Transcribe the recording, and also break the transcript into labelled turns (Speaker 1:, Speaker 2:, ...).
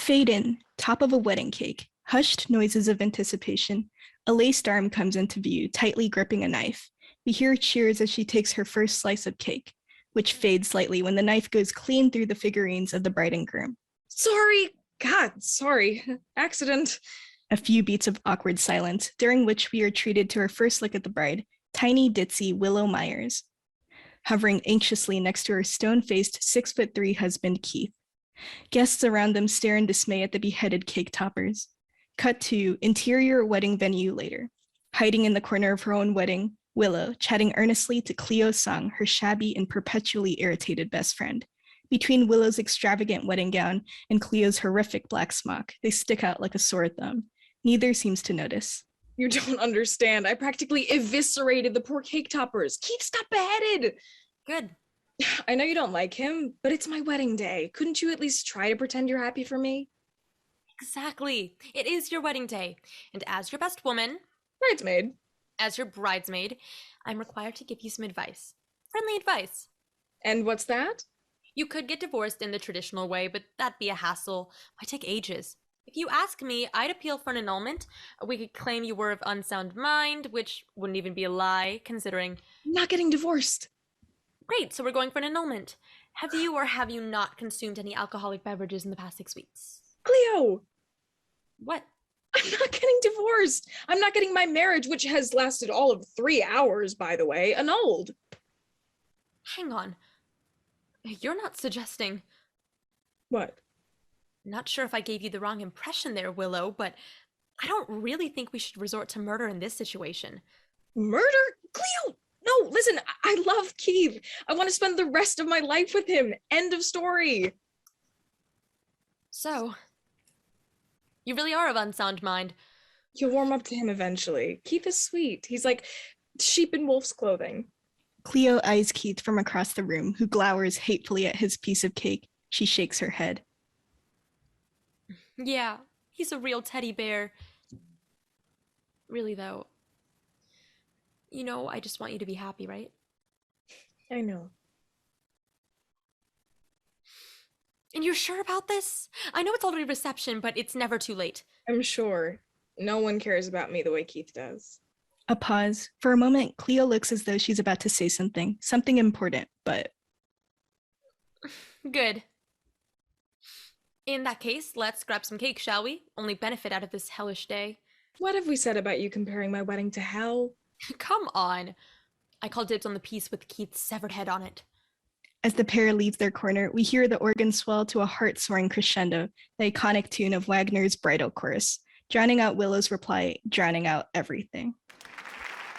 Speaker 1: Fade in, top of a wedding cake, hushed noises of anticipation. A laced arm comes into view, tightly gripping a knife. We hear cheers as she takes her first slice of cake, which fades slightly when the knife goes clean through the figurines of the bride and groom.
Speaker 2: Sorry. God, sorry. Accident.
Speaker 1: A few beats of awkward silence, during which we are treated to our first look at the bride, tiny ditzy Willow Myers, hovering anxiously next to her stone-faced 6'3" husband, Keith. Guests around them stare in dismay at the beheaded cake toppers. Cut to interior wedding venue later. Hiding in the corner of her own wedding, Willow, chatting earnestly to Cleo Sung, her shabby and perpetually irritated best friend. Between Willow's extravagant wedding gown and Cleo's horrific black smock, they stick out like a sore thumb. Neither seems to notice.
Speaker 2: You don't understand. I practically eviscerated the poor cake toppers. Keith's got beheaded.
Speaker 3: Good.
Speaker 2: I know you don't like him, but it's my wedding day. Couldn't you at least try to pretend you're happy for me?
Speaker 3: Exactly. It is your wedding day. And as your best woman,
Speaker 2: Bridesmaid.
Speaker 3: as your bridesmaid, I'm required to give you some advice. Friendly advice.
Speaker 2: And what's that?
Speaker 3: You could get divorced in the traditional way, but that'd be a hassle. Might take ages. If you ask me, I'd appeal for an annulment. We could claim you were of unsound mind, which wouldn't even be a lie, considering...
Speaker 2: I'm not getting divorced.
Speaker 3: Great, so we're going for an annulment. Have you or have you not consumed any alcoholic beverages in the past 6 weeks?
Speaker 2: Cleo!
Speaker 3: What?
Speaker 2: I'm not getting divorced. I'm not getting my marriage, which has lasted all of 3 hours, by the way, annulled.
Speaker 3: Hang on. You're not suggesting...
Speaker 2: What?
Speaker 3: Not sure if I gave you the wrong impression there, Willow, but I don't really think we should resort to murder in this situation.
Speaker 2: Murder? Cleo! No, listen, I love Keith. I want to spend the rest of my life with him. End of story.
Speaker 3: So, you really are of unsound mind.
Speaker 2: You'll warm up to him eventually. Keith is sweet. He's like sheep in wolf's clothing.
Speaker 1: Cleo eyes Keith from across the room, who glowers hatefully at his piece of cake. She shakes her head.
Speaker 3: Yeah, he's a real teddy bear. Really, though, you know, I just want you to be happy, right?
Speaker 2: I know.
Speaker 3: And you're sure about this? I know it's already reception, but it's never too late.
Speaker 2: I'm sure. No one cares about me the way Keith does.
Speaker 1: A pause. For a moment, Cleo looks as though she's about to say something important, but...
Speaker 3: Good. In that case, let's grab some cake, shall we? Only benefit out of this hellish day.
Speaker 2: What have we said about you comparing my wedding to hell?
Speaker 3: Come on. I call dibs on the piece with Keith's severed head on it.
Speaker 1: As the pair leaves their corner, we hear the organ swell to a heart-soaring crescendo, the iconic tune of Wagner's Bridal Chorus, drowning out Willow's reply, drowning out everything.